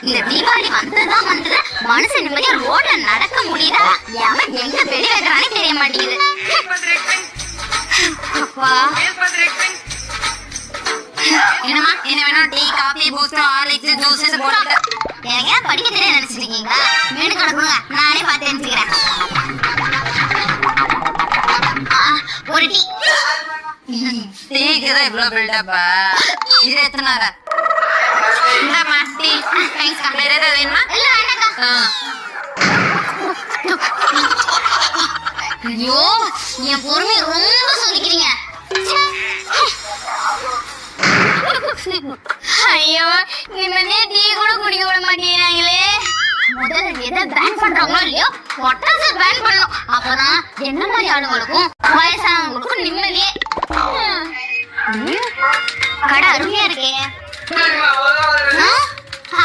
இந்த தீபாவளி வந்ததுதான் வந்தது. மனுஷன் நிம்மதியா ரோட்ல நடக்க முடியுதா? எவன் எங்க வெடி வைக்கிறானே தெரிய மாட்டேங்குது. அப்பா என்னமா என்ன வேணும்? Tea, coffee, boost, Horlicks, juice போட்டு. எனக்கு ஏன் படிக்க தெரிய நினைச்சிருக்கீங்களா? மெனு கொடுங்க, நானே பார்த்து தெரிஞ்சுக்கிறேன். ஒரு டீ. டீக்கு தான் இவ்வளவு பில்டப்பா? இது எத்தனாரா? இந்தாம்மா டீ. தேங்க்ஸ்க்கா. வேற ஏதாவது வேணுமா? இல்ல வேண்டாம்க்கா. ஐயோ, என் பொறுமை ரொம்ப சொல்லிக்கிறீங்க. ஐயோ, நிம்மதியா டீ கூட குடிக்க விட மாட்டேங்கிறாங்களே. முதல்ல எதை பேன் பண்றாங்களோ இல்லையோ, பொட்டாச பேன் பண்ணணும். அப்பதான் என்ன மாதிரி ஆளுங்களுக்கும் வயசானவங்களுக்கும் நிம்மதியே. கடை அருமையா இருக்கே.